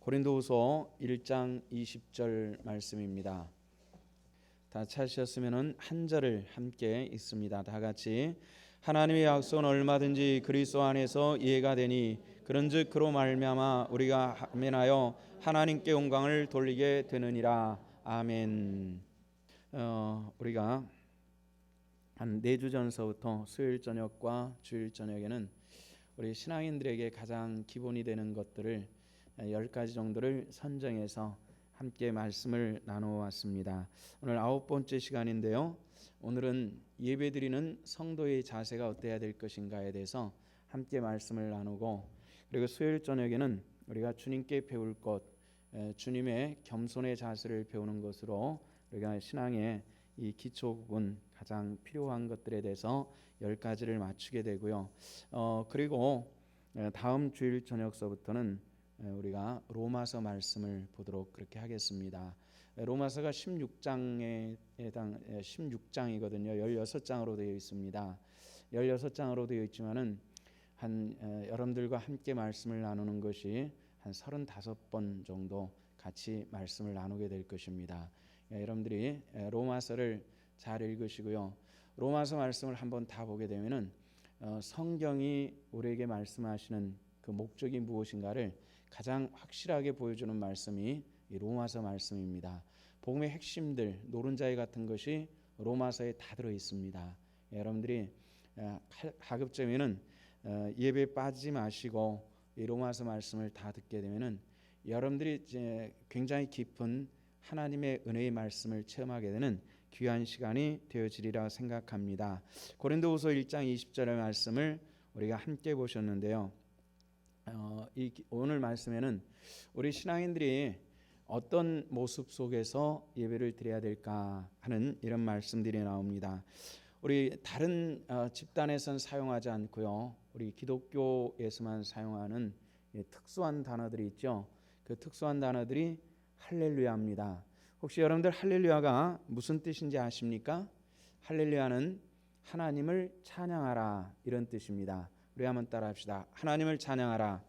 고린도후서 1장 20절 말씀입니다. 다 찾으셨으면 한 절을 함께 읽습니다. 다 같이. 하나님의 약속은 얼마든지 그리스도 안에서 이해가 되니 그런즉 그로 말미암아 우리가 아멘하여 하나님께 영광을 돌리게 되느니라. 아멘. 우리가 한 4주 전서부터 수요일 저녁과 주일 저녁에는 우리 신앙인들에게 가장 기본이 되는 것들을 10가지 정도를 선정해서 함께 말씀을 나누어왔습니다. 오늘 9번째 시간인데요. 오늘은 예배드리는 성도의 자세가 어때야 될 것인가에 대해서 함께 말씀을 나누고, 그리고 수요일 저녁에는 우리가 주님께 배울 것, 주님의 겸손의 자세를 배우는 것으로 우리가 신앙의 이 기초 부분 가장 필요한 것들에 대해서 10가지를 맞추게 되고요. 그리고 다음 주일 저녁서부터는 우리가 로마서 말씀을 보도록 그렇게 하겠습니다. 로마서가 16장이거든요. 16장으로 되어 있습니다. 16장으로 되어 있지만은 여러분들과 함께 말씀을 나누는 것이 한 35번 정도 같이 말씀을 나누게 될 것입니다. 여러분들이 로마서를 잘 읽으시고요. 로마서 말씀을 한번 다 보게 되면은 성경이 우리에게 말씀하시는 그 목적이 무엇인가를 가장 확실하게 보여주는 말씀이 이 로마서 말씀입니다. 복음의 핵심들, 노른자위 같은 것이 로마서에 다 들어 있습니다. 여러분들이 가급적이면은 예배에 빠지지 마시고 이 로마서 말씀을 다 듣게 되면은 여러분들이 이제 굉장히 깊은 하나님의 은혜의 말씀을 체험하게 되는 귀한 시간이 되어지리라 생각합니다. 고린도후서 1장 20절의 말씀을 우리가 함께 보셨는데요. 오늘 말씀에는 우리 신앙인들이 어떤 모습 속에서 예배를 드려야 될까 하는 이런 말씀들이 나옵니다. 우리 다른 집단에선 사용하지 않고요, 우리 기독교에서만 사용하는 특수한 단어들이 있죠. 그 특수한 단어들이 할렐루야입니다. 혹시 여러분들 할렐루야가 무슨 뜻인지 아십니까? 할렐루야는 하나님을 찬양하라 이런 뜻입니다. 우리 한번 따라합시다. 하나님을 찬양하라.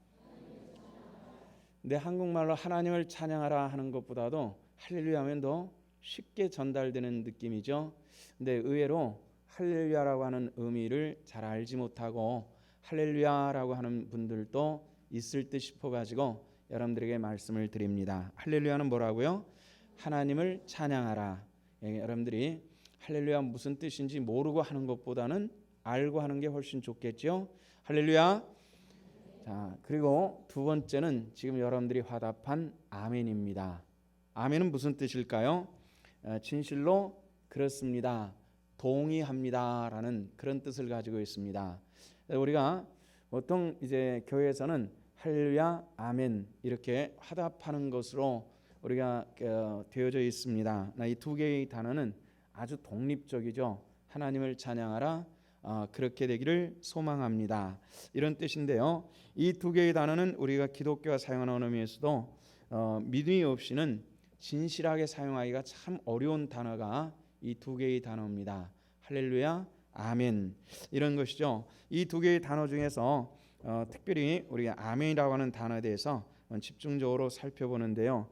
근데 한국말로 하나님을 찬양하라 하는 것보다도 할렐루야 하면 더 쉽게 전달되는 느낌이죠. 근데 의외로 할렐루야라고 하는 의미를 잘 알지 못하고 할렐루야라고 하는 분들도 있을 듯 싶어가지고 여러분들에게 말씀을 드립니다. 할렐루야는 뭐라고요? 하나님을 찬양하라. 여러분들이 할렐루야 무슨 뜻인지 모르고 하는 것보다는 알고 하는 게 훨씬 좋겠죠. 할렐루야. 자, 그리고 두 번째는 지금 여러분들이 화답한 아멘입니다. 아멘은 무슨 뜻일까요? 진실로 그렇습니다, 동의합니다라는 그런 뜻을 가지고 있습니다. 우리가 보통 이제 교회에서는 할렐루야, 아멘 이렇게 화답하는 것으로 우리가 되어져 있습니다. 이 두 개의 단어는 아주 독립적이죠. 하나님을 찬양하라, 그렇게 되기를 소망합니다, 이런 뜻인데요. 이 두 개의 단어는 우리가 기독교가 사용하는 의미에서도 믿음이 없이는 진실하게 사용하기가 참 어려운 단어가 이 두 개의 단어입니다. 할렐루야, 아멘 이런 것이죠. 이 두 개의 단어 중에서 특별히 우리가 아멘이라고 하는 단어에 대해서 집중적으로 살펴보는데요.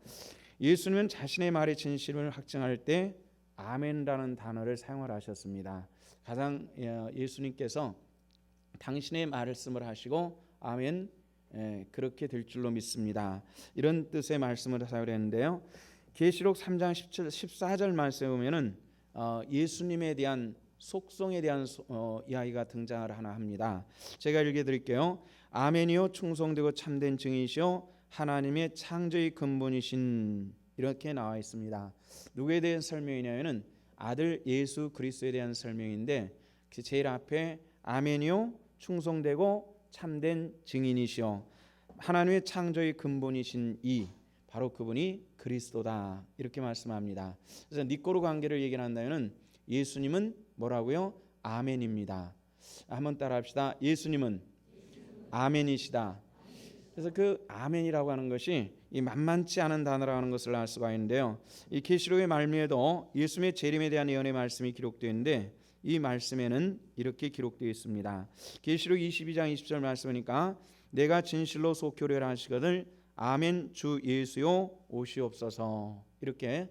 예수님은 자신의 말의 진실을 확증할 때 아멘이라는 단어를 사용을 하셨습니다. 가장 예수님께서 당신의 말씀을 하시고 아멘, 그렇게 될 줄로 믿습니다, 이런 뜻의 말씀을 사용했는데요. 계시록 3장 14절 말씀에 보면은 예수님에 대한 속성에 대한 이야기가 등장을 하나 합니다. 제가 읽어드릴게요. 아멘이요 충성되고 참된 증인이시요 하나님의 창조의 근본이신, 이렇게 나와 있습니다. 누구에 대한 설명이냐면은 아들 예수 그리스도에 대한 설명인데, 제일 앞에 아멘이요 충성되고 참된 증인이시요 하나님의 창조의 근본이신 이, 바로 그분이 그리스도다, 이렇게 말씀합니다. 그래서 니꼬르 관계를 얘기한다면은 예수님은 뭐라고요? 아멘입니다. 한번 따라합시다. 예수님은 아멘이시다. 그래서 그 아멘이라고 하는 것이 이 만만치 않은 단어라고 하는 것을 알 수가 있는데요. 이 계시록의 말미에도 예수님의 재림에 대한 예언의 말씀이 기록되어 있는데, 이 말씀에는 이렇게 기록되어 있습니다. 계시록 22장 20절 말씀이니까 내가 진실로 속교를 하시거늘 아멘 주 예수요 오시옵소서. 이렇게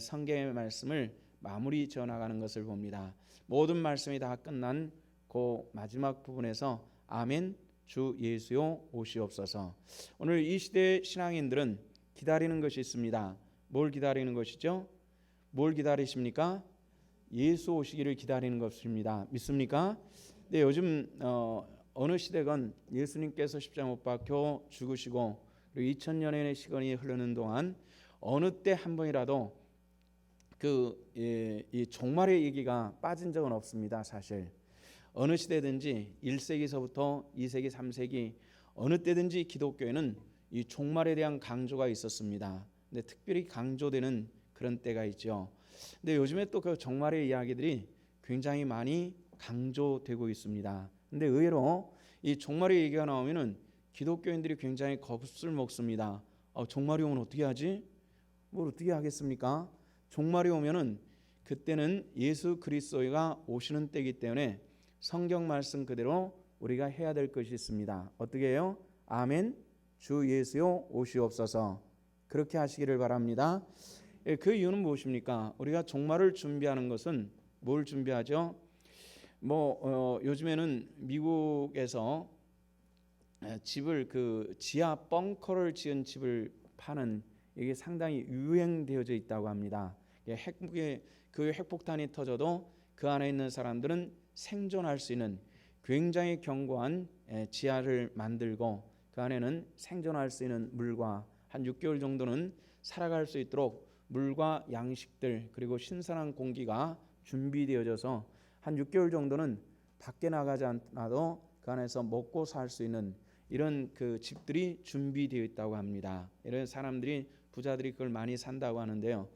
성경의 말씀을 마무리 지어 나가는 것을 봅니다. 모든 말씀이 다 끝난 그 마지막 부분에서 아멘 주 예수요 오시옵소서. 오늘 이 시대의 신앙인들은 기다리는 것이 있습니다. 뭘 기다리는 것이죠? 뭘 기다리십니까? 예수 오시기를 기다리는 것입니다. 믿습니까? 네, 요즘 어느 시대건 예수님께서 십자가 못 박혀 죽으시고 그리고 2000년의 시간이 흐르는 동안 어느 때 한 번이라도 이 종말의 얘기가 빠진 적은 없습니다. 사실 어느 시대든지 1세기서부터 2세기, 3세기 어느 때든지 기독교에는 이 종말에 대한 강조가 있었습니다. 근데 특별히 강조되는 그런 때가 있죠. 근데 요즘에 또 그 종말의 이야기들이 굉장히 많이 강조되고 있습니다. 근데 의외로 이 종말의 얘기가 나오면은 기독교인들이 굉장히 겁을 먹습니다. 종말이 오면 어떻게 하지? 뭘 어떻게 하겠습니까? 종말이 오면은 그때는 예수 그리스도가 오시는 때이기 때문에 성경 말씀 그대로 우리가 해야 될 것이 있습니다. 어떻게 해요? 아멘 주 예수요 오시옵소서. 그렇게 하시기를 바랍니다. 그 이유는 무엇입니까? 우리가 종말을 준비하는 것은 뭘 준비하죠? 요즘에는 미국에서 집을 지하 벙커를 지은 집을 파는 이게 상당히 유행되어져 있다고 합니다. 핵폭탄이 터져도 그 안에 있는 사람들은 생존할 수 있는 굉장히 견고한 지하를 만들고 그 안에는 생존할 수 있는 물과 한 6개월 정도는 살아갈 수 있도록 물과 양식들 그리고 신선한 공기가 준비되어져서 한 6개월 정도는 밖에 나가지 않아도 그 안에서 먹고 살 수 있는 이런 그 집들이 준비되어 있다고 합니다. 이런 사람들이 부자들이 그걸 많이 산다고 하는데요.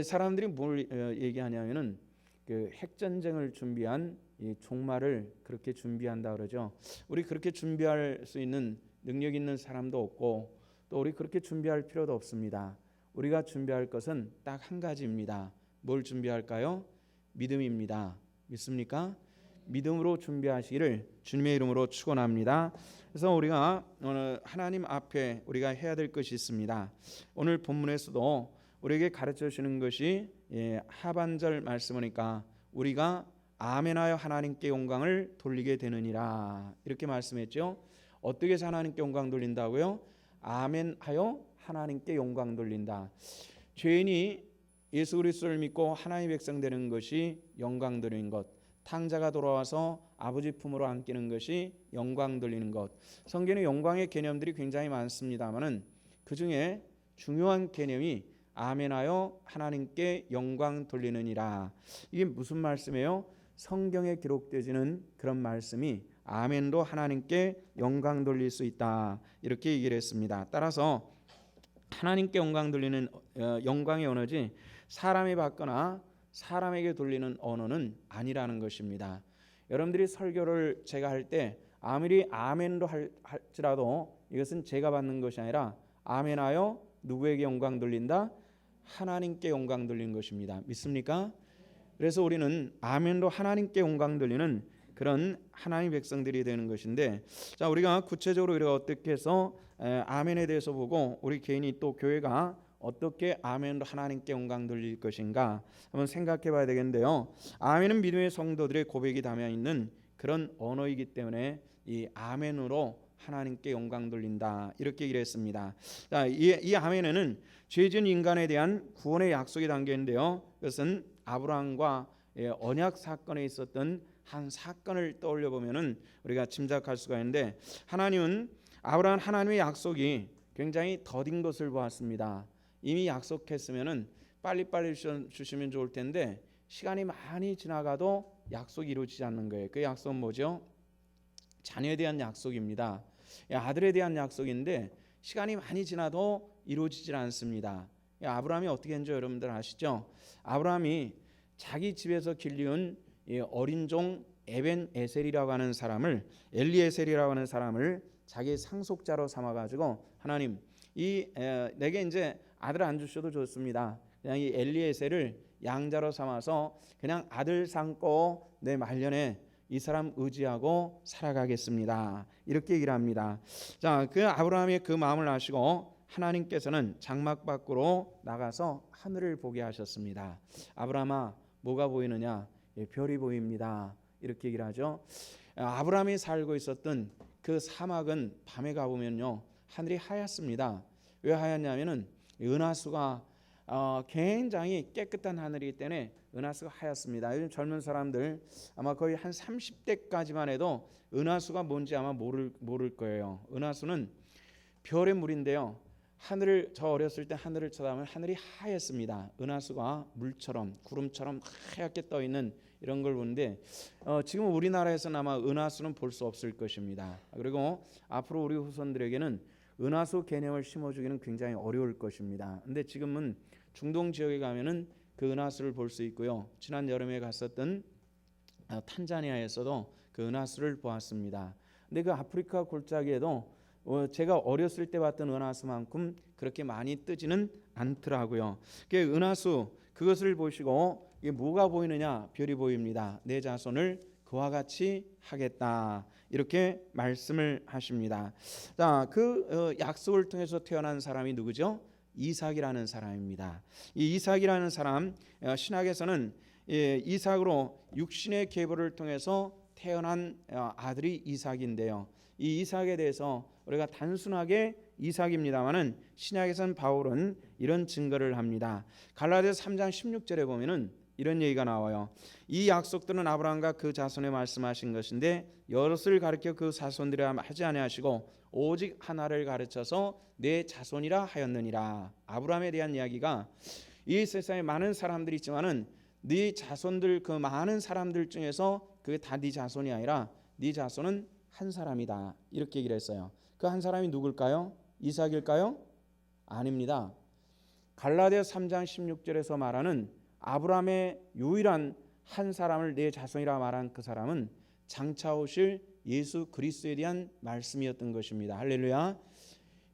사람들이 뭘 얘기하냐면은 그 핵전쟁을 준비한 이 종말을 그렇게 준비한다 그러죠. 우리 그렇게 준비할 수 있는 능력 있는 사람도 없고 또 우리 그렇게 준비할 필요도 없습니다. 우리가 준비할 것은 딱 한 가지입니다. 뭘 준비할까요? 믿음입니다. 믿습니까? 믿음으로 준비하시기를 주님의 이름으로 축원합니다. 그래서 우리가 오늘 하나님 앞에 우리가 해야 될 것이 있습니다. 오늘 본문에서도 우리에게 가르쳐 주시는 것이 하반절 말씀이니까 우리가 아멘하여 하나님께 영광을 돌리게 되느니라 이렇게 말씀했죠. 어떻게 해서 하나님께 영광 돌린다고요? 아멘하여 하나님께 영광 돌린다. 죄인이 예수 그리스도를 믿고 하나님의 백성 되는 것이 영광 돌리는 것. 탕자가 돌아와서 아버지 품으로 안기는 것이 영광 돌리는 것. 성경의 영광의 개념들이 굉장히 많습니다만은 그 중에 중요한 개념이 아멘하여 하나님께 영광 돌리느니라. 이게 무슨 말씀이에요? 성경에 기록되지는 그런 말씀이 아멘도 하나님께 영광 돌릴 수 있다. 이렇게 얘기를 했습니다. 따라서 하나님께 영광 돌리는 영광의 언어지 사람이 받거나 사람에게 돌리는 언어는 아니라는 것입니다. 여러분들이 설교를 제가 할 때 아무리 아멘도 할지라도 이것은 제가 받는 것이 아니라 아멘하여 누구에게 영광 돌린다? 하나님께 영광 돌리는 것입니다. 믿습니까? 그래서 우리는 아멘도 하나님께 영광 돌리는 그런 하나님 백성들이 되는 것인데, 자 우리가 구체적으로 우리가 어떻게 해서 아멘에 대해서 보고 우리 개인이 또 교회가 어떻게 아멘으로 하나님께 영광 돌릴 것인가 한번 생각해 봐야 되겠는데요. 아멘은 믿음의 성도들의 고백이 담겨 있는 그런 언어이기 때문에 이 아멘으로 하나님께 영광 돌린다 이렇게 얘기를 했습니다. 자, 이 아멘에는 죄진 인간에 대한 구원의 약속이 담겨 있는데요. 그것은 아브라함과 언약 사건에 있었던 한 사건을 떠올려 보면은 우리가 짐작할 수가 있는데, 하나님은 아브라함 하나님의 약속이 굉장히 더딘 것을 보았습니다. 이미 약속했으면은 빨리빨리 주시면 좋을 텐데 시간이 많이 지나가도 약속이 이루어지지 않는 거예요. 그 약속은 뭐죠? 자녀에 대한 약속입니다. 아들에 대한 약속인데 시간이 많이 지나도 이루어지질 않습니다. 아브라함이 어떻게 했는지 여러분들 아시죠? 아브라함이 자기 집에서 길리운 어린 종 에벤에셀이라고 하는 사람을, 엘리에셀이라고 하는 사람을 자기 상속자로 삼아가지고, 하나님 내게 이제 아들 안 주셔도 좋습니다. 그냥 이 엘리에셀을 양자로 삼아서 그냥 아들 삼고 내 말년에 이 사람 의지하고 살아가겠습니다. 이렇게 얘기를 합니다. 자, 그 아브라함의 그 마음을 아시고 하나님께서는 장막 밖으로 나가서 하늘을 보게 하셨습니다. 아브라함아, 뭐가 보이느냐? 예, 별이 보입니다. 이렇게 얘기를 하죠. 아브라함이 살고 있었던 그 사막은 밤에 가보면요, 하늘이 하얗습니다. 왜 하얗냐면은 은하수가 굉장히 깨끗한 하늘이기 때문에 은하수가 하얗습니다. 요즘 젊은 사람들 아마 거의 한 30대까지만 해도 은하수가 뭔지 아마 모를 거예요. 은하수는 별의 물인데요. 저 어렸을 때 하늘을 쳐다보면 하늘이 하얗습니다. 은하수가 물처럼 구름처럼 하얗게 떠 있는 이런 걸 보는데 지금 우리나라에서는 아마 은하수는 볼 수 없을 것입니다. 그리고 앞으로 우리 후손들에게는 은하수 개념을 심어주기는 굉장히 어려울 것입니다. 근데 지금은 중동 지역에 가면은 그 은하수를 볼 수 있고요. 지난 여름에 갔었던 탄자니아에서도 그 은하수를 보았습니다. 근데 그 아프리카 골짜기에도 제가 어렸을 때 봤던 은하수만큼 그렇게 많이 뜨지는 않더라고요. 그 은하수 그것을 보시고 이게 뭐가 보이느냐? 별이 보입니다. 내 자손을 그와 같이 하겠다. 이렇게 말씀을 하십니다. 자, 그 약속을 통해서 태어난 사람이 누구죠? 이삭이라는 사람입니다. 이 이삭이라는 사람, 신학에서는 이삭으로 육신의 계보를 통해서 태어난 아들이 이삭인데요. 이 이삭에 대해서 우리가 단순하게 이삭입니다만은 신약에서는 바울은 이런 증거를 합니다. 갈라디아서 3장 16절에 보면은 이런 얘기가 나와요. 이 약속들은 아브라함과 그 자손에 말씀하신 것인데 여럿을 가리켜 그 자손들이라 하지 아니하시고 오직 하나를 가르쳐서 내 자손이라 하였느니라. 아브라함에 대한 이야기가 이 세상에 많은 사람들이 있지만은 네 자손들, 그 많은 사람들 중에서 그게 다 네 자손이 아니라 네 자손은 한 사람이다. 이렇게 얘기를 했어요. 그 한 사람이 누굴까요? 이삭일까요? 아닙니다. 갈라디아서 3장 16절에서 말하는 아브라함의 유일한 한 사람을 내 자손이라 말한 그 사람은 장차 오실 예수 그리스도에 대한 말씀이었던 것입니다. 할렐루야.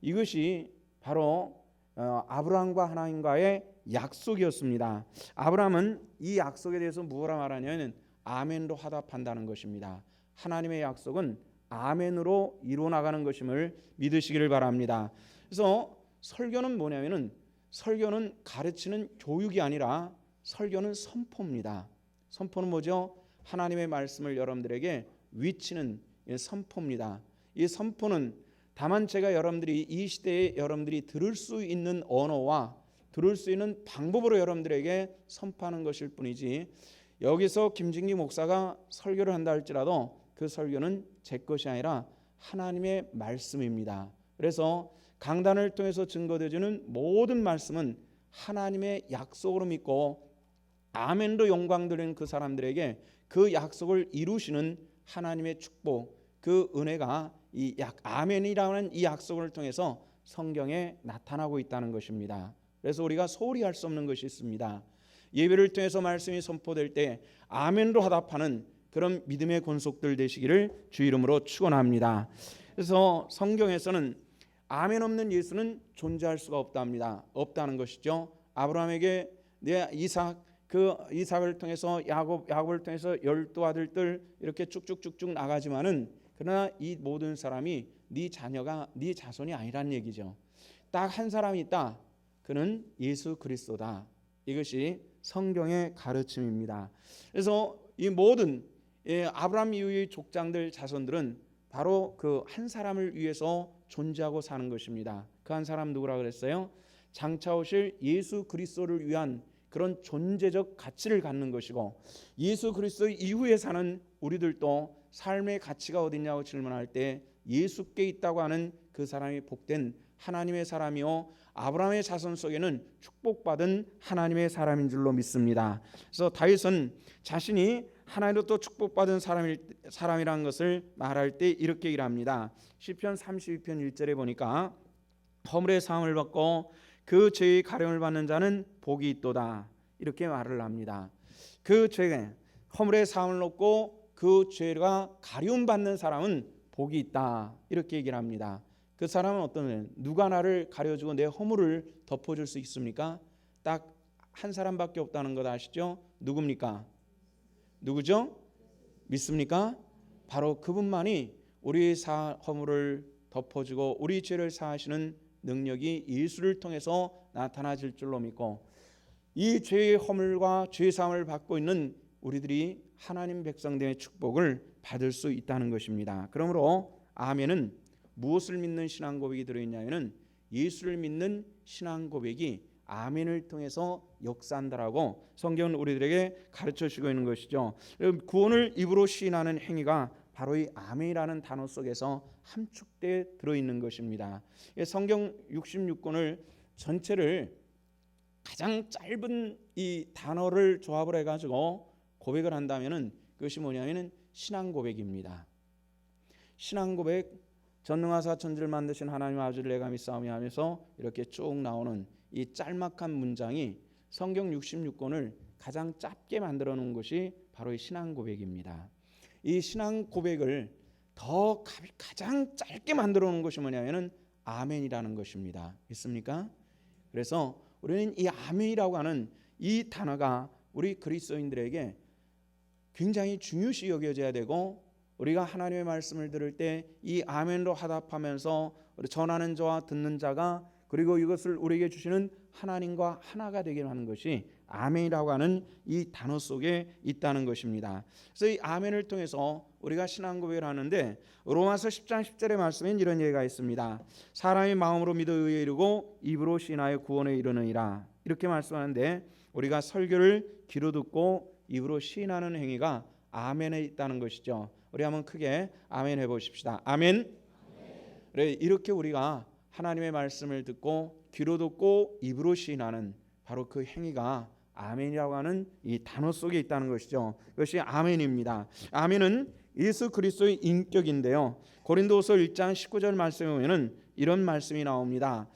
이것이 바로 아브라함과 하나님과의 약속이었습니다. 아브라함은 이 약속에 대해서 무엇라 말하냐면 아멘으로 화답한다는 것입니다. 하나님의 약속은 아멘으로 이루어나가는 것임을 믿으시기를 바랍니다. 그래서 설교는 뭐냐면은 설교는 가르치는 교육이 아니라 설교는 선포입니다. 선포는 뭐죠? 하나님의 말씀을 여러분들에게 위치는 선포입니다. 이 선포는 다만 제가 여러분들이 이 시대에 여러분들이 들을 수 있는 언어와 들을 수 있는 방법으로 여러분들에게 선포하는 것일 뿐이지 여기서 김진기 목사가 설교를 한다 할지라도 그 설교는 제 것이 아니라 하나님의 말씀입니다. 그래서 강단을 통해서 증거되어지는 모든 말씀은 하나님의 약속으로 믿고 아멘으로 영광 드리는 그 사람들에게 그 약속을 이루시는 하나님의 축복, 그 은혜가 이 아멘이라는 이 약속을 통해서 성경에 나타나고 있다는 것입니다. 그래서 우리가 소홀히 할 수 없는 것이 있습니다. 예배를 통해서 말씀이 선포될 때 아멘으로 화답하는 그런 믿음의 권속들 되시기를 주 이름으로 축원합니다. 그래서 성경에서는 아멘 없는 예수는 존재할 수가 없답니다. 없다는 것이죠. 아브라함에게 그 이삭을 통해서 야곱을 통해서 12 아들들 이렇게 쭉쭉쭉쭉 나가지만은 그러나 이 모든 사람이 네 자녀가 네 자손이 아니란 얘기죠. 딱 한 사람이 있다. 그는 예수 그리스도다. 이것이 성경의 가르침입니다. 그래서 이 모든 아브라함 이후의 족장들 자손들은 바로 그 한 사람을 위해서 존재하고 사는 것입니다. 그 한 사람 누구라 그랬어요? 장차 오실 예수 그리스도를 위한 그런 존재적 가치를 갖는 것이고 예수 그리스도 이후에 사는 우리들도 삶의 가치가 어딨냐고 질문할 때 예수께 있다고 하는 그 사람이 복된 하나님의 사람이요 아브라함의 자손 속에는 축복받은 하나님의 사람인 줄로 믿습니다. 그래서 다윗은 자신이 하나님으로부터 축복받은 사람이라는 것을 말할 때 이렇게 얘기를 합니다. 시편 32편 1절에 보니까 허물의 사함을 받고 그 죄의 가령을 받는 자는 복이 있도다. 이렇게 말을 합니다. 그 죄, 허물의 사함을 얻고 그 죄가 가리움 받는 사람은 복이 있다. 이렇게 얘기를 합니다. 그 사람은 어떤 누가 나를 가려주고 내 허물을 덮어줄 수 있습니까? 딱 한 사람밖에 없다는 것 아시죠? 누굽니까? 누구죠? 믿습니까? 바로 그분만이 우리의 허물을 덮어주고 우리 죄를 사하시는 능력이 예수를 통해서 나타나질 줄로 믿고, 이 죄의 허물과 죄 사함을 받고 있는 우리들이 하나님 백성됨의 축복을 받을 수 있다는 것입니다. 그러므로 아멘은 무엇을 믿는 신앙 고백이 들어있냐면은 예수를 믿는 신앙 고백이 아멘을 통해서 역사한다라고 성경은 우리들에게 가르쳐 주고 있는 것이죠. 구원을 입으로 시인하는 행위가 바로 이 아멘이라는 단어 속에서 함축되어 들어있는 것입니다. 성경 66권을 전체를 가장 짧은 이 단어를 조합을 해가지고 고백을 한다면은 그것이 뭐냐면은 신앙 고백입니다. 신앙 고백, 전능하사 천지를 만드신 하나님 아버지를 내가 믿사오며 하면서 이렇게 쭉 나오는 이 짤막한 문장이 성경 66권을 가장 짧게 만들어 놓은 것이 바로 이 신앙 고백입니다. 이 신앙 고백을 더 가장 짧게 만들어 놓은 것이 뭐냐면은 아멘이라는 것입니다. 있습니까? 그래서 우리는 이 아멘이라고 하는 이 단어가 우리 그리스도인들에게 굉장히 중요시 여겨져야 되고, 우리가 하나님의 말씀을 들을 때 이 아멘으로 화답하면서 전하는 자와 듣는 자가, 그리고 이것을 우리에게 주시는 하나님과 하나가 되게 하는 것이 아멘이라고 하는 이 단어 속에 있다는 것입니다. 그래서 이 아멘을 통해서 우리가 신앙 고백을 하는데, 로마서 10장 10절의 말씀엔 이런 얘기가 있습니다. 사람이 마음으로 믿어 의에 이르고 입으로 시인하여 구원에 이르느니라, 이렇게 말씀하는데, 우리가 설교를 귀로 듣고 입으로 시인하는 행위가 아멘에 있다는 것이죠. 우리 한번 크게 아멘 해보십시다. 아멘. 그래, 이렇게 우리가 하나님의 말씀을 듣고 귀로 듣고 입으로 시인하는 바로 그 행위가 아멘이라고 하는 이 단어 속에 있다는 것이죠. 그것이 아멘입니다. 아멘은 예수 그리스도의 인격인데요. 고린도후서 1장 19절 말씀에 보면은 이런 말씀이 나옵니다.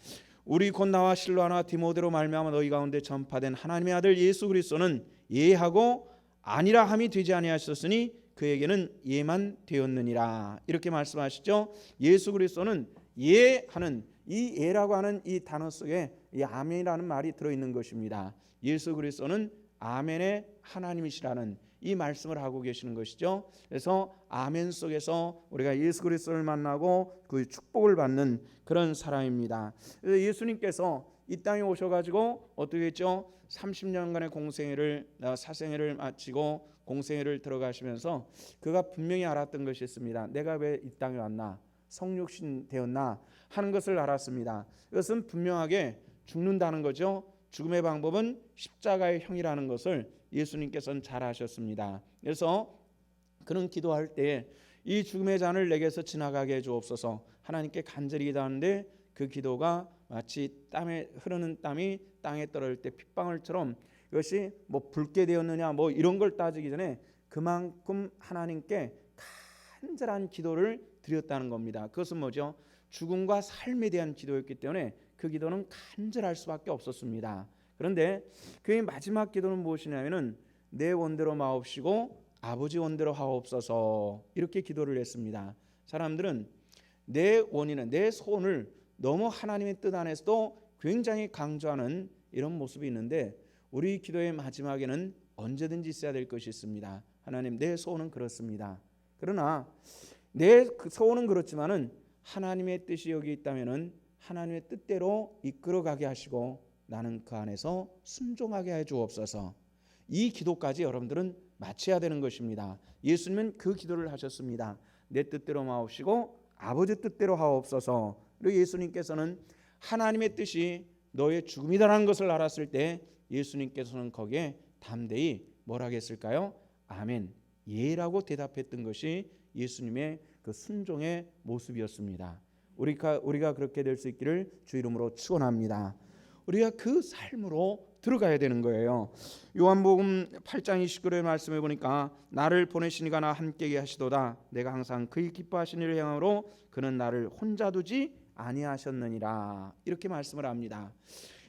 우리 곧 나와 실로아나 디모데로 말미암아 너희 가운데 전파된 하나님의 아들 예수 그리스도는 예하고 아니라 함이 되지 아니하셨으니 그에게는 예만 되었느니라, 이렇게 말씀하시죠. 예수 그리스도는 예하는 이 예라고 하는 이 단어 속에 이 아멘이라는 말이 들어있는 것입니다. 예수 그리스도는 아멘의 하나님이시라는 이 말씀을 하고 계시는 것이죠. 그래서 아멘 속에서 우리가 예수 그리스도를 만나고 그 축복을 받는 그런 사람입니다. 그래서 예수님께서 이 땅에 오셔가지고 어떻게 했죠? 30년간의 공생애를 사생애를 마치고 공생애를 들어가시면서 그가 분명히 알았던 것이 있습니다. 내가 왜 이 땅에 왔나, 성육신 되었나 하는 것을 알았습니다. 이것은 분명하게 죽는다는 거죠. 죽음의 방법은 십자가의 형이라는 것을 예수님께서는 잘 아셨습니다. 그래서 그는 기도할 때 이 죽음의 잔을 내게서 지나가게 해 주옵소서 하나님께 간절히 기도하는데, 그 기도가 마치 땀에 흐르는 땀이 땅에 떨어질 때 핏방울처럼, 이것이 뭐 붉게 되었느냐 뭐 이런 걸 따지기 전에 그만큼 하나님께 간절한 기도를 드렸다는 겁니다. 그것은 뭐죠? 죽음과 삶에 대한 기도였기 때문에 그 기도는 간절할 수밖에 없었습니다. 그런데 그의 마지막 기도는 무엇이냐면은 내 원대로 마옵시고 아버지 원대로 하옵소서, 이렇게 기도를 했습니다. 사람들은 내 원인은, 내 소원을 너무 하나님의 뜻 안에서도 굉장히 강조하는 이런 모습이 있는데, 우리 기도의 마지막에는 언제든지 있어야 될 것이 있습니다. 하나님, 내 소원은 그렇습니다. 그러나 내 소원은 그렇지만은 하나님의 뜻이 여기 있다면은 하나님의 뜻대로 이끌어가게 하시고 나는 그 안에서 순종하게 해 주옵소서. 이 기도까지 여러분들은 마쳐야 되는 것입니다. 예수님은 그 기도를 하셨습니다. 내 뜻대로 마옵시고 아버지 뜻대로 하옵소서. 그리고 예수님께서는 하나님의 뜻이 너의 죽음이다라는 것을 알았을 때 예수님께서는 거기에 담대히 뭐라고 했을까요? 아멘, 예라고 대답했던 것이 예수님의 그 순종의 모습이었습니다. 우리가 그렇게 될 수 있기를 주 이름으로 축원합니다. 우리가 그 삶으로 들어가야 되는 거예요. 요한복음 8장 29절의 말씀을 보니까 나를 보내신 이가 나 함께 하시도다. 내가 항상 그의 기뻐하신 일을 행함으로 그는 나를 혼자 두지 아니하셨느니라, 이렇게 말씀을 합니다.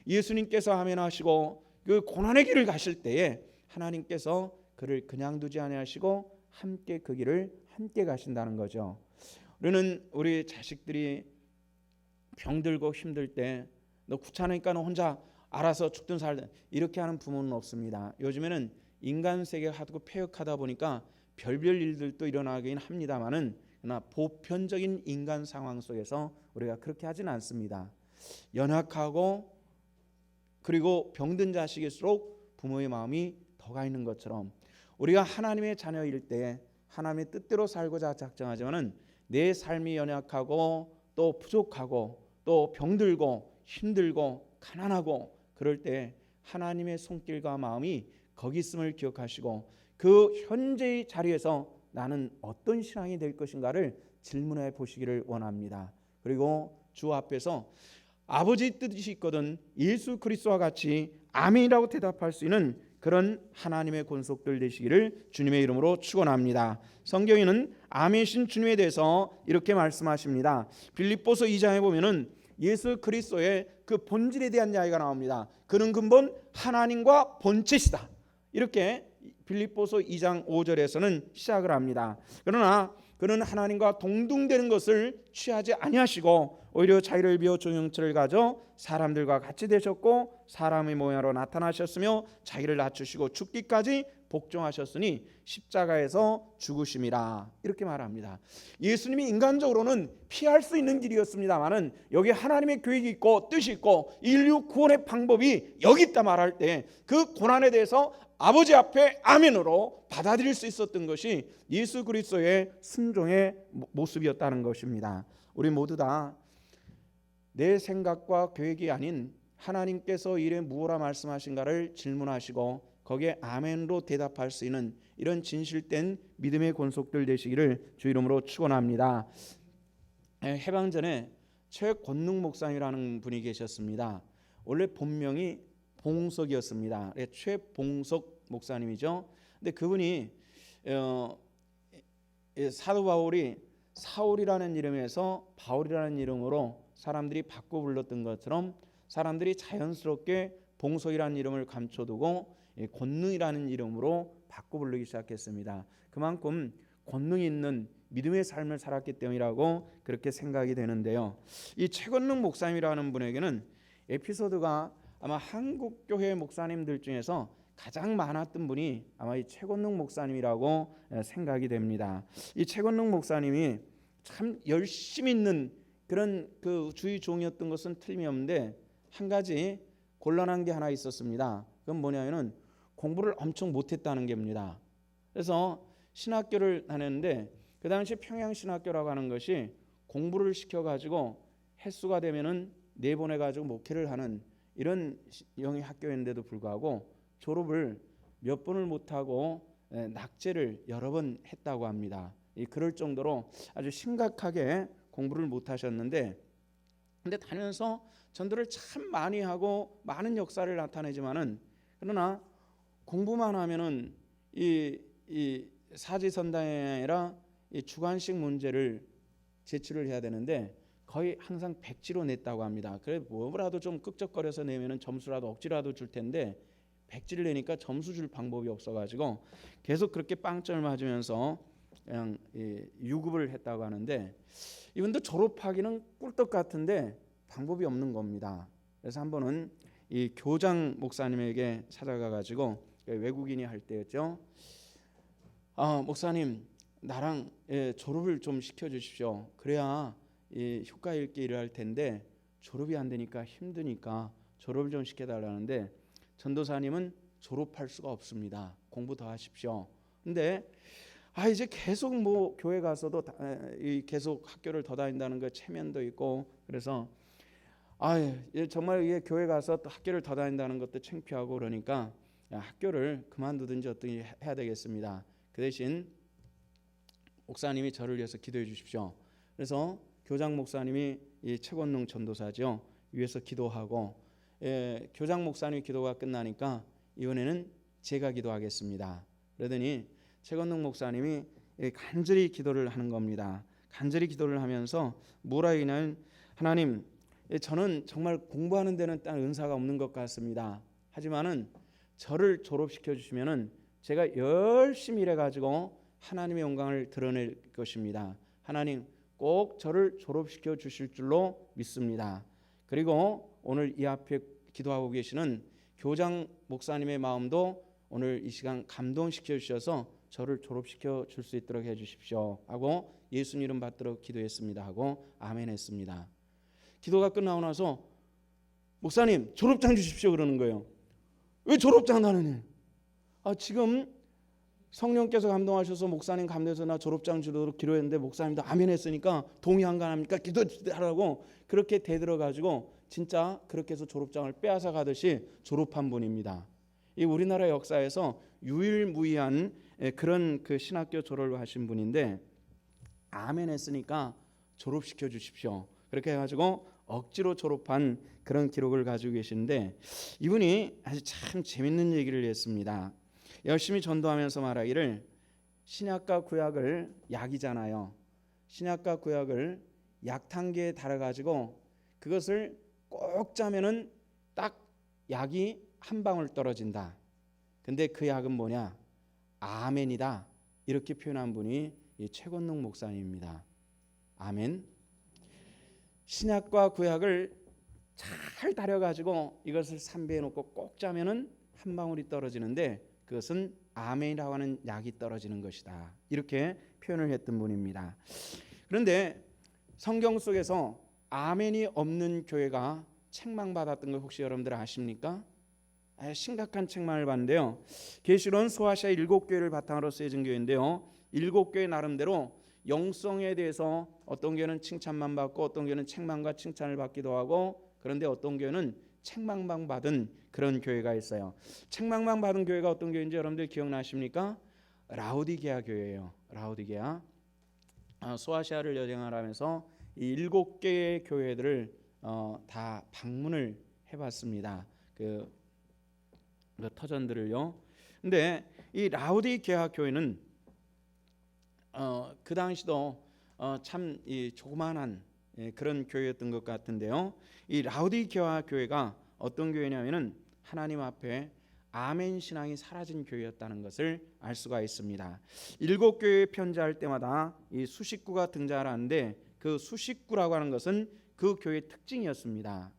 예수님께서 아멘하시고 그 고난의 길을 가실 때에 하나님께서 그를 그냥 두지 아니하시고 함께 그 길을 함께 가신다는 거죠. 우리 자식들이 병들고 힘들 때 너 귀찮으니까 너 혼자 알아서 죽든 살든 이렇게 하는 부모는 없습니다. 요즘에는 인간 세계가 하도 폐역하다 보니까 별별 일들도 일어나긴 합니다만은 그러나 보편적인 인간 상황 속에서 우리가 그렇게 하지는 않습니다. 연약하고 그리고 병든 자식일수록 부모의 마음이 더 가 있는 것처럼 우리가 하나님의 자녀일 때 하나님의 뜻대로 살고자 작정하지만은 내 삶이 연약하고 또 부족하고 또 병들고 힘들고 가난하고 그럴 때 하나님의 손길과 마음이 거기 있음을 기억하시고 그 현재의 자리에서 나는 어떤 신앙이 될 것인가를 질문해 보시기를 원합니다. 그리고 주 앞에서 아버지 뜻이 있거든 예수 그리스도와 같이 아멘이라고 대답할 수 있는 그런 하나님의 권속들 되시기를 주님의 이름으로 축원합니다. 성경에는 아멘이신 주님에 대해서 이렇게 말씀하십니다. 빌립보서 2장에 보면은 예수 그리스도의 그 본질에 대한 이야기가 나옵니다. 그는 근본 하나님과 본체시다. 이렇게 빌립보서 2장 5절에서는 시작을 합니다. 그러나 그는 하나님과 동등되는 것을 취하지 아니하시고 오히려 자기를 비워 종형체를 가져 사람들과 같이 되셨고 사람의 모양으로 나타나셨으며 자기를 낮추시고 죽기까지 복종하셨으니 십자가에서 죽으심이라 이렇게 말합니다. 예수님이 인간적으로는 피할 수 있는 길이었습니다만은 여기 하나님의 계획이 있고 뜻이 있고 인류 구원의 방법이 여기 있다 말할 때 그 고난에 대해서 아버지 앞에 아멘으로 받아들일 수 있었던 것이 예수 그리스도의 순종의 모습이었다는 것입니다. 우리 모두 다 내 생각과 계획이 아닌 하나님께서 이래 무엇라 말씀하신가를 질문하시고 거기에 아멘으로 대답할 수 있는 이런 진실된 믿음의 권속들 되시기를 주 이름으로 축원합니다. 해방전에 최권능 목사님이라는 분이 계셨습니다. 원래 본명이 봉석이었습니다. 최봉석 목사님이죠. 근데 그분이 사도 바울이 사울이라는 이름에서 바울이라는 이름으로 사람들이 바꿔 불렀던 것처럼 사람들이 자연스럽게 봉석이라는 이름을 감춰두고 권능이라는 이름으로 바꿔 부르기 시작했습니다. 그만큼 권능이 있는 믿음의 삶을 살았기 때문이라고 그렇게 생각이 되는데요. 이 최권능 목사님이라는 분에게는 에피소드가 아마 한국 교회 목사님들 중에서 가장 많았던 분이 아마 이 최권능 목사님이라고 생각이 됩니다. 이 최권능 목사님이 참 열심히 있는 그런 그 주의 종이었던 것은 틀림없는데 한 가지 곤란한 게 하나 있었습니다. 그건 뭐냐면은 공부를 엄청 못했다는 겁니다. 그래서 신학교를 다녔는데 그 당시 평양신학교라고 하는 것이 공부를 시켜가지고 횟수가 되면은 내보내가지고 목회를 하는 이런 영의 학교인데도 불구하고 졸업을 몇 번을 못하고 낙제를 여러 번 했다고 합니다. 그럴 정도로 아주 심각하게 공부를 못하셨는데 근데 다니면서 전도를 참 많이 하고 많은 역사를 나타내지만은 그러나 공부만 하면은 이 사지선다에 아니라 이 주관식 문제를 제출을 해야 되는데 거의 항상 백지로 냈다고 합니다. 그래 뭐라도 좀 끄적거려서 내면은 점수라도 억지라도 줄 텐데 백지를 내니까 점수 줄 방법이 없어가지고 계속 그렇게 빵점을 맞으면서 그냥 유급을 했다고 하는데 이분도 졸업하기는 꿀떡 같은데 방법이 없는 겁니다. 그래서 한 번은 이 교장 목사님에게 찾아가가지고 외국인이 할 때였죠. 목사님 나랑 졸업을 좀 시켜주십시오. 그래야 효과 있게 일을 할 텐데 졸업이 안 되니까 힘드니까 졸업을 좀 시켜달라는데 전도사님은 졸업할 수가 없습니다. 공부 더 하십시오. 근데 이제 계속 뭐 교회 가서도 계속 학교를 더 다닌다는 거 체면도 있고 그래서 정말 이게 교회 가서 또 학교를 더 다닌다는 것도 창피하고 그러니까 학교를 그만두든지 어떻게 해야 되겠습니다. 그 대신 목사님이 저를 위해서 기도해 주십시오. 그래서 교장 목사님이 이 최권능 전도사죠. 위해서 기도하고 교장 목사님 기도가 끝나니까 이번에는 제가 기도하겠습니다. 그러더니 최권능 목사님이 간절히 기도를 하는 겁니다. 간절히 기도를 하면서 뭐라 하냐면 하나님 저는 정말 공부하는 데는 딱 은사가 없는 것 같습니다. 하지만은 저를 졸업시켜 주시면은 제가 열심히 일해 가지고 하나님의 영광을 드러낼 것입니다. 하나님 꼭 저를 졸업시켜 주실 줄로 믿습니다. 그리고 오늘 이 앞에 기도하고 계시는 교장 목사님의 마음도 오늘 이 시간 감동시켜 주셔서 저를 졸업시켜 줄 수 있도록 해주십시오 하고 예수님 이름 받도록 기도했습니다 하고 아멘 했습니다. 기도가 끝나고 나서 목사님 졸업장 주십시오 그러는 거예요. 왜 졸업장 나는? 지금 성령께서 감동하셔서 목사님 감동해서 나 졸업장 주도록 기도했는데 목사님도 아멘 했으니까 동의 안 가합니까? 기도하라고 그렇게 대들어가지고 진짜 그렇게 해서 졸업장을 빼앗아 가듯이 졸업한 분입니다. 이 우리나라 역사에서 유일무이한 그런 그 신학교 졸업을 하신 분인데 아멘 했으니까 졸업시켜 주십시오. 그렇게 해가지고 억지로 졸업한 그런 기록을 가지고 계신데 이분이 아주 참 재밌는 얘기를 했습니다. 열심히 전도하면서 말하기를 신약과 구약을 약이잖아요. 신약과 구약을 약탕기에 달아가지고 그것을 꼭 짜면은 딱 약이 한 방울 떨어진다. 근데 그 약은 뭐냐? 아멘이다. 이렇게 표현한 분이 이 최건록 목사님입니다. 아멘. 신약과 구약을 잘 다려가지고 이것을 삼배해 놓고 꼭 짜면은 한 방울이 떨어지는데 그것은 아멘이라고 하는 약이 떨어지는 것이다. 이렇게 표현을 했던 분입니다. 그런데 성경 속에서 아멘이 없는 교회가 책망받았던 걸 혹시 여러분들 아십니까? 심각한 책망을 받는데요. 계시론 소아시아 7교회를 바탕으로 쓰여진 교회인데요. 7교회 나름대로 영성에 대해서 어떤 교회는 칭찬만 받고 어떤 교회는 책망과 칭찬을 받기도 하고 그런데 어떤 교회는 책망만 받은 그런 교회가 있어요. 책망만 받은 교회가 어떤 교회인지 여러분들 기억나십니까? 라오디게아 교회예요. 라오디게아. 소아시아를 여행을 하면서 이 7개의 교회들을 다 방문을 해봤습니다. 그 터전들을요. 근데 이 라오디게아 교회는 그 당시도 참 이 조그만한 그런 교회였던 것 같은데요. 이 라오디게아 교회가 어떤 교회냐면은 하나님 앞에 아멘 신앙이 사라진 교회였다는 것을 알 수가 있습니다. 7교회 편지할 때마다 이 수식구가 등장을 하는데 그 수식구라고 하는 것은 그 교회의 특징이었습니다.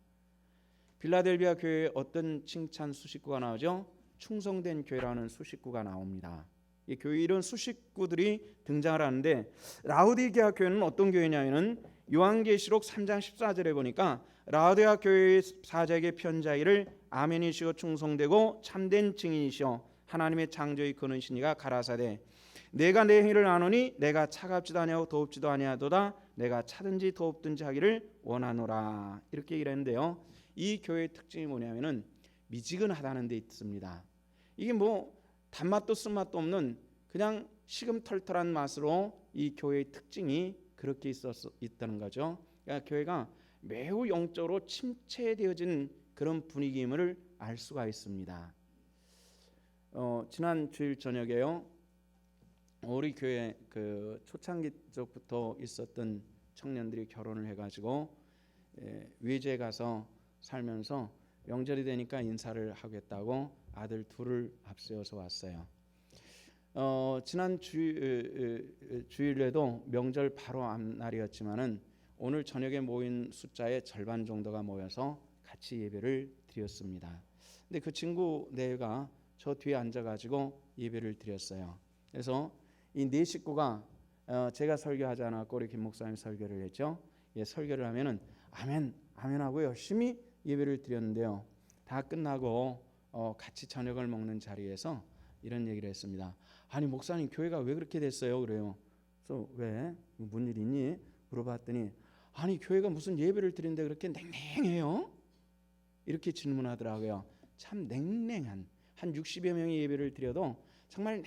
빌라델비아 교회에 어떤 칭찬 수식구가 나오죠? 충성된 교회라는 수식구가 나옵니다. 이 교회 이런 수식구들이 등장을 하는데 라오디게아 교회는 어떤 교회냐면은 요한계시록 3장 14절에 보니까 라오디게아 교회의 사자에게 편지하기를 아멘이시오 충성되고 참된 증인이시오 하나님의 창조의 근원이신 이가 가라사대 내가 내 행위를 아노니 내가 차갑지도 아니하고 더웁지도 아니하도다 내가 차든지 더웁든지 하기를 원하노라 이렇게 얘기를 했는데요. 이 교회의 특징이 뭐냐면은 미지근하다는 데 있습니다. 이게 뭐 단맛도 쓴맛도 없는 그냥 시금털털한 맛으로 이 교회의 특징이 그렇게 있다는 거죠. 그러니까 교회가 매우 영적으로 침체되어진 그런 분위기임을 알 수가 있습니다. 지난 주일 저녁에요. 우리 교회 그 초창기 때부터 있었던 청년들이 결혼을 해가지고 외지에 가서 살면서 명절이 되니까 인사를 하겠다고 아들 둘을 앞세워서 왔어요. 지난 주일에도 명절 바로 앞날이었지만은 오늘 저녁에 모인 숫자의 절반 정도가 모여서 같이 예배를 드렸습니다. 근데 그 친구 네가 저 뒤에 앉아가지고 예배를 드렸어요. 그래서 이 네 식구가 제가 설교하지 않았고 우리 김 목사님 설교를 했죠. 설교를 하면은 아멘 아멘 하고 열심히 예배를 드렸는데요. 다 끝나고 같이 저녁을 먹는 자리에서 이런 얘기를 했습니다. 아니 목사님 교회가 왜 그렇게 됐어요? 그래요. 그래서 왜? 무슨 일 있니? 물어봤더니 아니 교회가 무슨 예배를 드리는데 그렇게 냉랭해요? 이렇게 질문하더라고요. 참 냉랭한 한 60여 명이 예배를 드려도 정말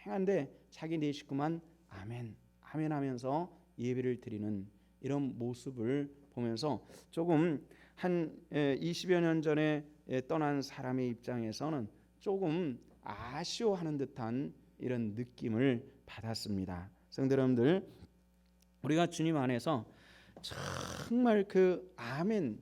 냉랭한데 자기 네 식구만 아멘 아멘 하면서 예배를 드리는 이런 모습을 보면서 조금 한 20여 년 전에 떠난 사람의 입장에서는 조금 아쉬워하는 듯한 이런 느낌을 받았습니다. 성도 여러분들, 우리가 주님 안에서 정말 그 아멘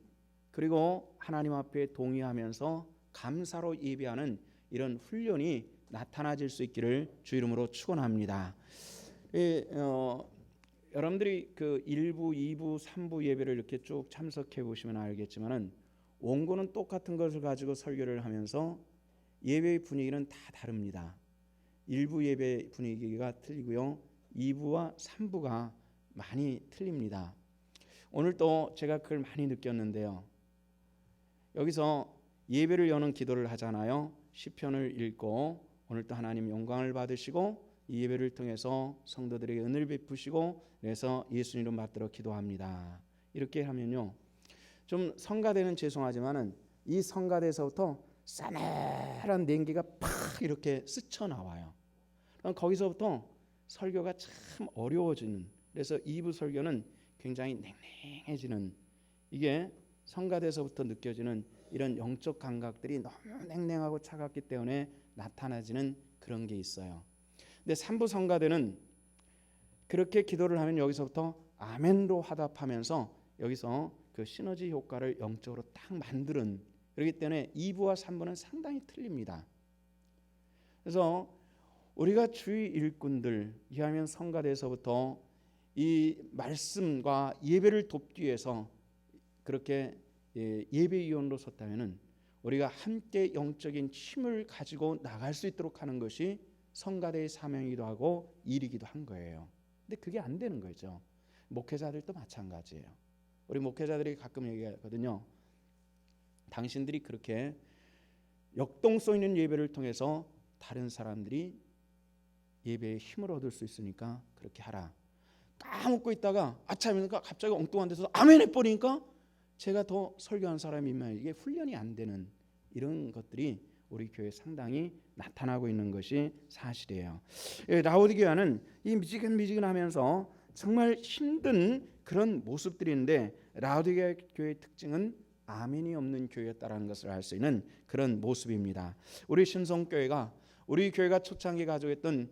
그리고 하나님 앞에 동의하면서 감사로 예배하는 이런 훈련이 나타나질 수 있기를 주 이름으로 축원합니다. 여러분들이 그 1부, 2부, 3부 예배를 이렇게 쭉 참석해 보시면 알겠지만은 원고는 똑같은 것을 가지고 설교를 하면서 예배의 분위기는 다 다릅니다. 1부 예배 분위기가 틀리고요. 2부와 3부가 많이 틀립니다. 오늘 또 제가 그걸 많이 느꼈는데요. 여기서 예배를 여는 기도를 하잖아요. 시편을 읽고 오늘 또 하나님 영광을 받으시고 이 예배를 통해서 성도들에게 은혜를 베푸시고 그래서 예수 이름 받들어 기도합니다. 이렇게 하면요. 좀 성가대는 죄송하지만은 이 성가대에서부터 싸늘한 냉기가 팍 이렇게 스쳐 나와요. 거기서부터 설교가 참 어려워지는, 그래서 2부 설교는 굉장히 냉랭해지는, 이게 성가대에서부터 느껴지는 이런 영적 감각들이 너무 냉랭하고 차갑기 때문에 나타나지는 그런 게 있어요. 근데 3부 성가대는 그렇게 기도를 하면 여기서부터 아멘으로 화답하면서 여기서 그 시너지 효과를 영적으로 딱 만드는, 그렇기 때문에 2부와 3부는 상당히 틀립니다. 그래서 우리가 주의 일꾼들, 이하면 성가대에서부터 이 말씀과 예배를 돕기 위해서 그렇게 예배위원으로 섰다면은 우리가 함께 영적인 힘을 가지고 나갈 수 있도록 하는 것이 성가대의 사명이기도 하고 일이기도 한 거예요. 근데 그게 안 되는 거죠. 목회자들도 마찬가지예요. 우리 목회자들이 가끔 얘기하거든요. 당신들이 그렇게 역동성 있는 예배를 통해서 다른 사람들이 예배에 힘을 얻을 수 있으니까 그렇게 하라. 까먹고 있다가 아참이니까 갑자기 엉뚱한 데서 아멘 해버리니까 제가 더 설교한 사람이면 이게 훈련이 안 되는 이런 것들이 우리 교회에 상당히 나타나고 있는 것이 사실이에요. 라오디게아는 이 미지근미지근하면서 정말 힘든 그런 모습들인데 라오디게아 교회의 특징은 아멘이 없는 교회였다라는 것을 알 수 있는 그런 모습입니다. 우리 신성교회가, 우리 교회가 초창기 가져했던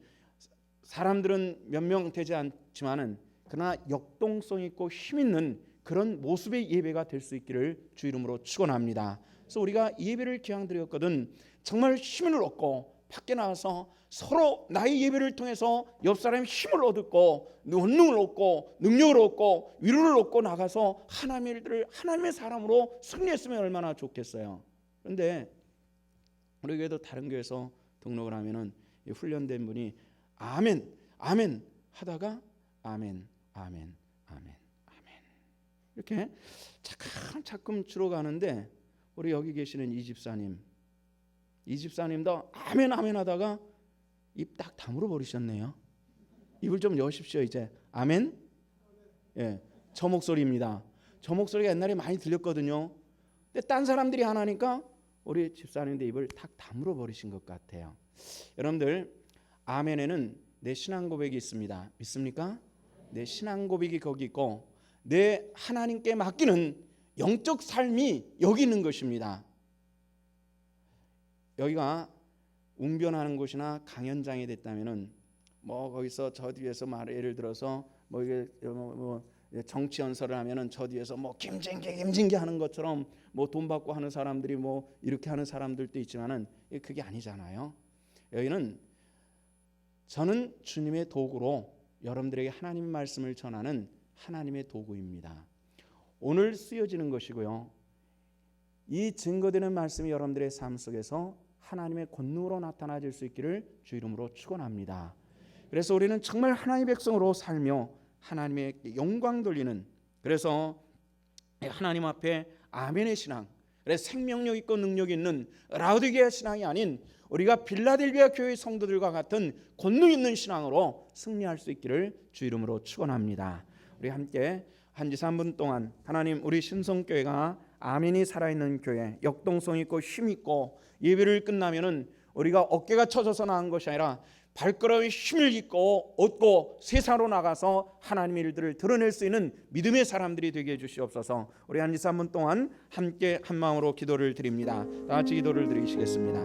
사람들은 몇 명 되지 않지만은 그러나 역동성 있고 힘 있는 그런 모습의 예배가 될 수 있기를 주 이름으로 축원합니다. 그래서 우리가 예배를 기왕 드렸거든 정말 힘을 얻고 밖에 나가서 서로 나의 예배를 통해서 옆 사람의 힘을 얻고 권능을 얻고 능력을 얻고 위로를 얻고 나가서 하나님의 일들을 하나님의 사람으로 승리했으면 얼마나 좋겠어요. 그런데 우리 교회도 다른 교회에서 등록을 하면은 훈련된 분이 아멘 아멘 하다가 아멘 아멘 아멘 아멘 이렇게 차츰 줄어가는데 우리 여기 계시는 이 집사님도 아멘 아멘 하다가 입 딱 다물어 버리셨네요. 입을 좀 여십시오 이제. 아멘. 예, 저 목소리입니다. 저 목소리가 옛날에 많이 들렸거든요. 근데 딴 사람들이 하나니까 우리 집사님도 입을 탁 다물어 버리신 것 같아요. 여러분들 아멘에는 내 신앙 고백이 있습니다. 믿습니까? 내 신앙 고백이 거기 있고 내 하나님께 맡기는 영적 삶이 여기 있는 것입니다. 여기가 웅변하는 곳이나 강연장이 됐다면은 뭐 거기서 저 뒤에서 예를 들어서 뭐 이게 뭐 정치 연설을 하면은 저 뒤에서 뭐 김진기 하는 것처럼 뭐 돈 받고 하는 사람들이 뭐 이렇게 하는 사람들도 있지만은 그게 아니잖아요. 여기는 저는 주님의 도구로 여러분들에게 하나님의 말씀을 전하는 하나님의 도구입니다. 오늘 쓰여지는 것이고요. 이 증거되는 말씀이 여러분들의 삶 속에서 하나님의 권능으로 나타나질 수 있기를 주 이름으로 축원합니다. 그래서 우리는 정말 하나님의 백성으로 살며 하나님의 영광 돌리는, 그래서 하나님 앞에 아멘의 신앙, 그래서 생명력 있고 능력 있는 라오디게아 신앙이 아닌 우리가 빌라델비아 교회 성도들과 같은 권능 있는 신앙으로 승리할 수 있기를 주 이름으로 축원합니다. 우리 함께 1, 2, 3분 동안 하나님 우리 신성교회가 아멘이 살아있는 교회, 역동성 있고 힘 있고 예배를 끝나면은 우리가 어깨가 쳐져서 나간 것이 아니라 발걸음에 힘을 얻고 세상으로 나가서 하나님의 일들을 드러낼 수 있는 믿음의 사람들이 되게 해주시옵소서. 우리 1, 2, 3분 동안 함께 한 마음으로 기도를 드립니다. 다 같이 기도를 드리시겠습니다.